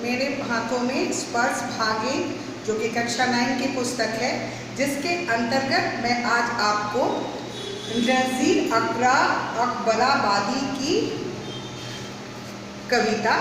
मेरे हाथों में स्पर्श भागे जो कि कक्षा 9 की पुस्तक है, जिसके अंतर्गत मैं आज आपको नज़ीर अकबराबादी की कविता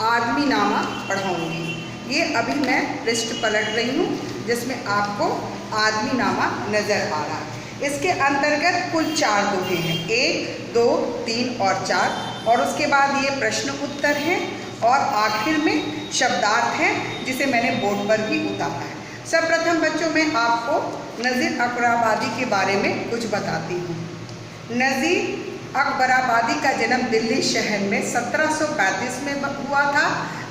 आदमी नामा पढ़ाऊँगी। ये अभी मैं पृष्ठ पलट रही हूँ जिसमें आपको आदमी नामा नज़र आ रहा है। इसके अंतर्गत कुल 4 दोहे हैं, 1, 2, 3 और 4, और उसके बाद ये प्रश्न उत्तर हैं और आखिर में शब्दार्थ है जिसे मैंने बोर्ड पर भी उतारा है। सर्वप्रथम बच्चों मैं आपको नज़ीर अकबराबादी के बारे में कुछ बताती हूँ। नज़ीर अकबराबादी का जन्म दिल्ली शहर में 1735 में हुआ था।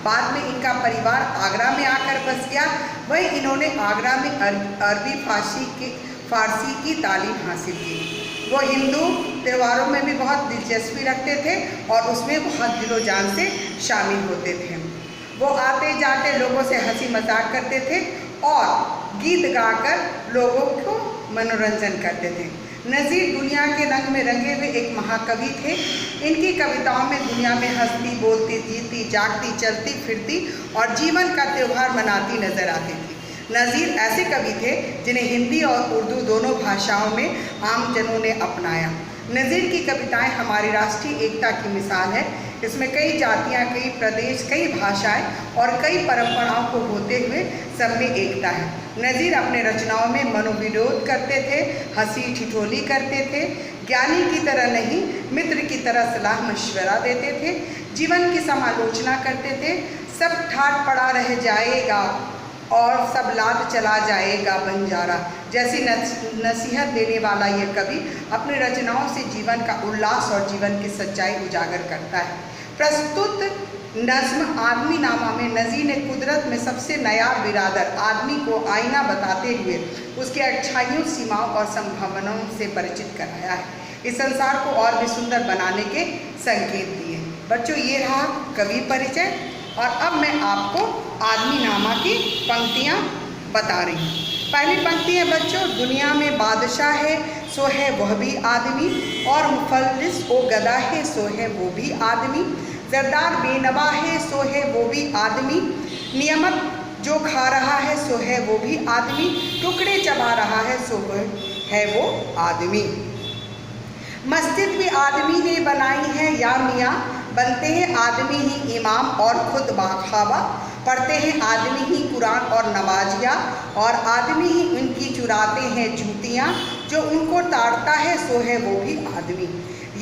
बाद में इनका परिवार आगरा में आकर बस गया। वही इन्होंने आगरा में अरबी फारसी की तालीम हासिल की। वो हिंदू त्योहारों में भी बहुत दिलचस्पी रखते थे और उसमें बहुत दिलो जान से शामिल होते थे। वो आते जाते लोगों से हंसी मजाक करते थे और गीत गाकर लोगों को मनोरंजन करते थे। नज़ीर दुनिया के रंग में रंगे हुए एक महाकवि थे। इनकी कविताओं में दुनिया में हंसती, बोलती, जीती, जागती, चलती फिरती और जीवन का त्यौहार मनाती नजर आती थी। नज़ीर ऐसे कवि थे जिन्हें हिंदी और उर्दू दोनों भाषाओं में आमजनों ने अपनाया। नज़ीर की कविताएं हमारी राष्ट्रीय एकता की मिसाल है। इसमें कई जातियां, कई प्रदेश, कई भाषाएं और कई परंपराओं को होते हुए सब में एकता है। नज़ीर अपने रचनाओं में मनोविनोद करते थे, हंसी ठिठोली करते थे, ज्ञानी की तरह नहीं मित्र की तरह सलाह मशवरा देते थे, जीवन की समालोचना करते थे। सब ठाट पड़ा रह जाएगा और सब लाद चला जाएगा बंजारा जैसी नसीहत देने वाला यह कवि अपनी रचनाओं से जीवन का उल्लास और जीवन की सच्चाई उजागर करता है। प्रस्तुत नज्म आदमी नामा में नज़ीर ने कुदरत में सबसे नया बिरादर आदमी को आईना बताते हुए उसकी अच्छाइयों, सीमाओं और संभावनाओं से परिचित कराया है। इस संसार को और भी सुंदर बनाने के संकेत दिए। बच्चों ये रहा कवि परिचय और अब मैं आपको आदमी नामा की पंक्तियाँ बता रही हूँ। पहली पंक्ति है बच्चों, दुनिया में बादशाह है सो है वह भी आदमी, और मुफल्लिस ओ गदा है सो है वो भी आदमी, जरदार बेनवा है सो है वो भी आदमी, नियमत जो खा रहा है सो है वो भी आदमी, टुकड़े चबा रहा है सो है वो आदमी। मस्जिद भी आदमी ने बनाई है या मियाँ, बनते हैं आदमी ही इमाम और खुद बाखावा, पढ़ते हैं आदमी ही कुरान और नमाजिया, और आदमी ही उनकी चुराते हैं जूतियाँ, जो उनको ताड़ता है सो है वो भी आदमी।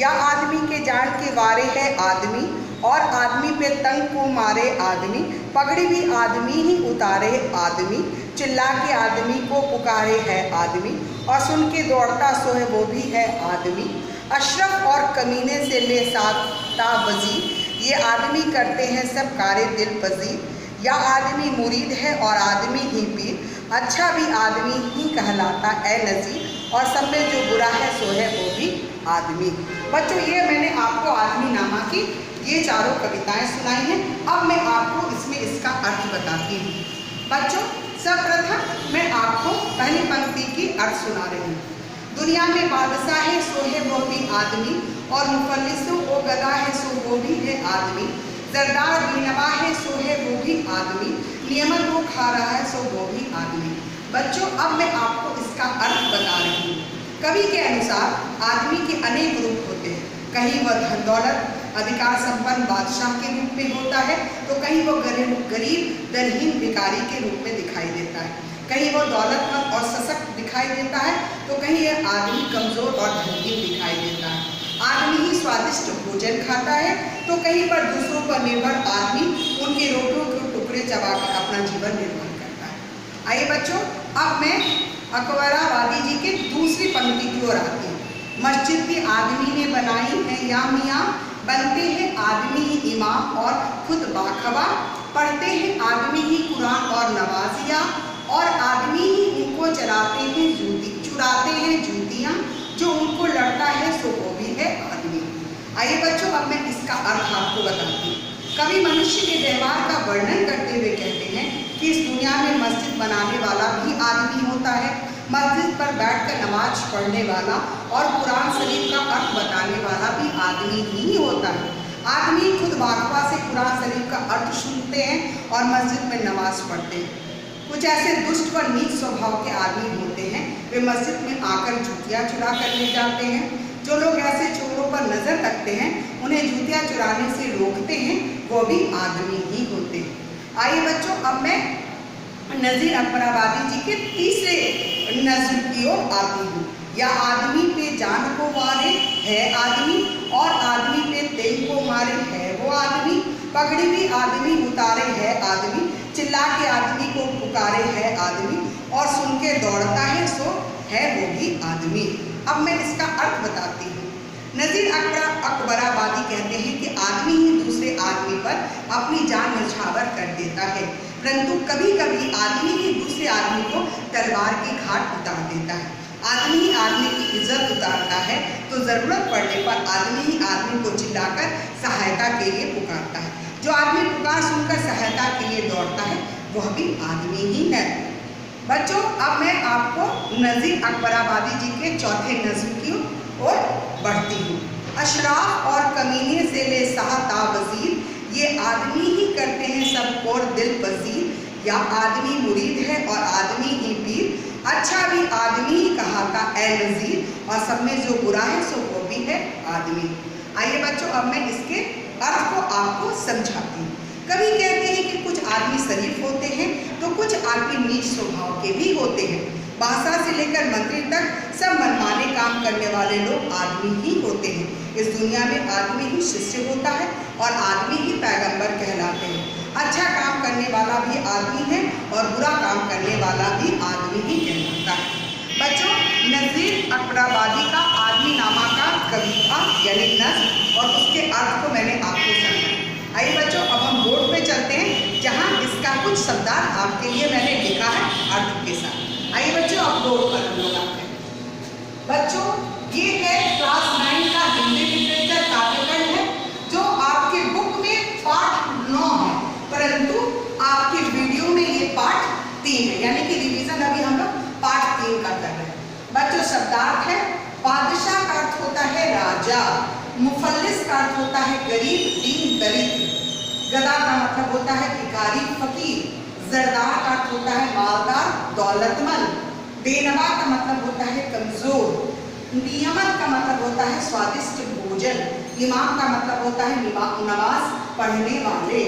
या आदमी के जान के वारे है आदमी, और आदमी पे तंग को मारे आदमी, पगड़ी भी आदमी ही उतारे आदमी, चिल्ला के आदमी को पुकारे है आदमी, और सुन के दौड़ता सो है वो भी है आदमी। अशरफ और कमीने से ले साता वजी, ये आदमी करते हैं सब कारे दिल पजी। या आदमी मुरीद है और आदमी ही पीर, अच्छा भी आदमी ही कहलाता है नज़ीर, और सब में जो बुरा है सो है वो भी आदमी। बच्चों ये मैंने आपको आदमी नामा की ये चारों कविताएं सुनाई हैं। अब मैं आपको इसमें इसका अर्थ बताती हूँ। बच्चों सर्वप्रथम मैं आपको पहली पंक्ति की अर्थ सुना रही हूँ। दुनिया में बादशाह है सो है वो भी आदमी, और मुफल्लिसो ओ गदा है सो वो भी है आदमी, जरदार बेनवा है सो है वो भी आदमी, नियमत वो खा रहा है सो वो भी आदमी। बच्चों अब मैं आपको इसका अर्थ बता रही हूँ। कवि के अनुसार आदमी के अनेक रूप होते हैं। कहीं वह धन दौलत अधिकार संपन्न बादशाह के रूप में होता है, तो कहीं वो गरीब दरहीन भिखारी के रूप में दिखाई देता है। कहीं वो दौलतमंद और सशक्त दिखाई देता है, तो कहीं यह आदमी कमजोर और धनहीन दिखाई देता है। आदमी ही स्वादिष्ट भोजन खाता है, तो कहीं पर दूसरों पर निर्भर आदमी उनके रोटियों के टुकड़े चबाकर अपना जीवन निर्वाह करता है। आइए बच्चों अब मैं अकबराबादी जी के दूसरी पंक्ति की ओर आती हूँ। मस्जिद भी आदमी ने बनाई है या मियाँ, बनते हैं आदमी ही इमाम और खुद बाखबा, पढ़ते हैं आदमी ही कुरान और नमाजिया, और आदमी ही उनको चुराते हैं जूतियाँ, जो उनको लड़ता है सो वो भी है आदमी। आइए बच्चों अब मैं इसका अर्थ आपको बताती हूँ। कवि मनुष्य के व्यवहार का वर्णन करते हुए कहते हैं कि इस दुनिया में मस्जिद बनाने वाला भी आदमी होता है, मस्जिद पर बैठकर नमाज पढ़ने वाला और कुरान शरीफ का अर्थ बताने वाला भी आदमी ही होता है। आदमी खुद वाकवा से कुरान शरीफ का अर्थ सुनते हैं और मस्जिद में नमाज पढ़ते हैं। कुछ ऐसे दुष्ट व नीच स्वभाव के आदमी होते हैं, वे मस्जिद में आकर जूतियाँ चुरा कर ले जाते हैं। जो लोग ऐसे चोरों पर नजर रखते हैं, उन्हें जूतियाँ चुराने से रोकते हैं, वो भी आदमी ही होते हैं। आइए बच्चों, अब मैं नज़ीर अकबराबादी जी के तीसरे नज़्म की ओर आती हूँ। या आदमी पे जान को मारे है आदमी, और आदमी पे तेल को मारे है वो आदमी। पगड़ी भी आदमी उतारे है आदमी, चिल्ला के आदमी को पुकारे है आदमी, और सुन के दौड़ता है सो है वो भी आदमी। अब मैं इसका अर्थ बताती हूँ। नज़ीर अकबराबादी कहते हैं कि आदमी ही दूसरे आदमी पर अपनी जान न्यौछावर कर देता है, परंतु कभी कभी आदमी ही दूसरे आदमी को तलवार की घाट उतार देता है। आदमी ही आदमी की इज्जत उतारता है, तो ज़रूरत पड़ने पर आदमी ही आदमी को चिल्लाकर सहायता के लिए पुकारता है। जो आदमी पुकार सुनकर सहायता के लिए दौड़ता है, वह भी आदमी ही है। बच्चों, अब मैं आपको नज़ीर अकबराबादी जी के चौथे नज़्म की ओर बढ़ती हूँ। अशराफ और कमीने से ले सहाता वज़ीर, ये आदमी ही करते हैं सब और दिल पसीर। या आदमी मुरीद है और आदमी ही पीर, अच्छा भी आदमी ही कहा था ए नज़ीर, और सब में जो बुरा है सो वो भी है आदमी। आइए बच्चों, अब मैं इसके अर्थ को आपको समझाती हूँ। कभी कहते हैं कि कुछ आदमी शरीफ होते हैं, तो कुछ आदमी नीच स्वभाव के भी होते हैं। बादशाह से लेकर मंत्री तक सब मनमाने काम करने वाले लोग आदमी ही होते हैं। इस दुनिया में आदमी ही शिष्य होता है और आदमी ही पैगंबर कहलाते हैं। अच्छा काम करने वाला भी आदमी है और बुरा काम करने वाला भी आदमी ही कहलाता है। बच्चों, नज़ीर अकबराबादी का आदमी नामा का कविता यानी नज़्म और उसके अर्थ को मैंने आपको समझाया। आइए बच्चों, अब हम बोर्ड पे चलते हैं, जहाँ इसका कुछ शब्दार्थ आपके लिए मैंने लिखा है अर्थ के साथ। आइए बच्चों, अब बोर्ड पर हम लोग आते हैं। बच्चों, ये है क्लास 9 का हिंदी लिटरेचर काव्यखंड है, जो आपके बुक में पाठ 9 है, परंतु आपके वीडियो में ये पाठ 3 है, यानी कि रिवीजन अभी हम लोग पाठ 3 का कर रहे हैं। बच्चों, शब्दार्थ है। बादशाह का अर्थ होता है राजा, मुफल्लिस का अर्थ होता है गरीब दीन दरिद्र, गदा का मतलब होता है भिखारी फकीर, जरदार का अर्थ होता है मालदार दौलतमंद, बेनवा का मतलब होता है कमजोर, नियमत का मतलब होता है स्वादिष्ट भोजन, इमाम का मतलब होता है नमाज पढ़ने वाले,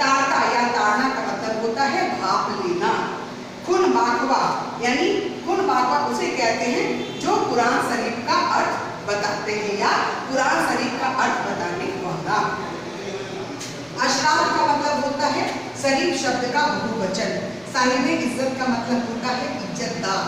तारता या ताड़ना का मतलब होता है भाप लेना, खुन बाकवा यानी खुन बाकवा उसे कहते हैं जो कुरान शरीफ का अर्थ बताते हैं या कुरान शरीफ का अर्थ बताने वाला। अशराफ का मतलब होता है शरीफ शब्द का बहुवचन, साहिब इज्जत का मतलब होता है इज्जतदार,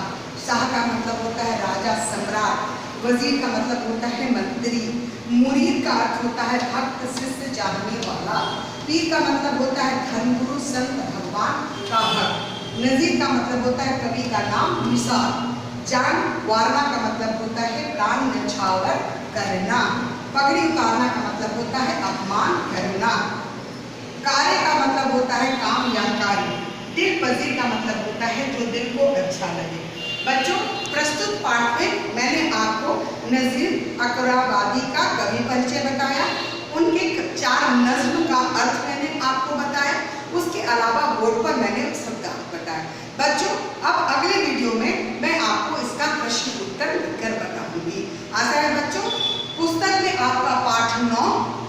शाह का मतलब होता है राजा सम्राट, वजीर का मतलब होता है मंत्री, मुरीद का अर्थ होता है भक्त शिष्य चाहने वाला, पीर का मतलब होता है धर्मगुरु संत भगवान का भक्त, नज़ीर का मतलब होता है कवि का नाम मिसाल, जान वारना का मतलब होता है प्राण न्यौछावर करना, पगड़ी उतारना का मतलब होता है अपमान करना, कार्य का मतलब होता है काम या कार्य, दिल पजीर का मतलब होता है जो दिल को अच्छा लगे। बच्चों, प्रस्तुत पाठ में मैंने आपको नज़ीर अकबराबादी का कवि परिचय बताया, उनके 4 नज़्म का अर्थ मैंने आपको बताया, उसके अलावा बोर्ड पर मैंने शब्दार्थ बताया। बच्चों, अब अगले वीडियो में मैं आपको इसका प्रश्न उत्तर लिखकर बताऊंगी। आशा है बच्चों, पुस्तक में आपका पाठ 9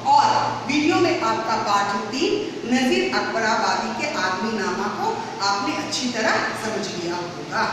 और वीडियो में आपका पाठ 3 नज़ीर अकबराबादी के आदमी नामा को आपने अच्छी तरह समझ लिया होगा।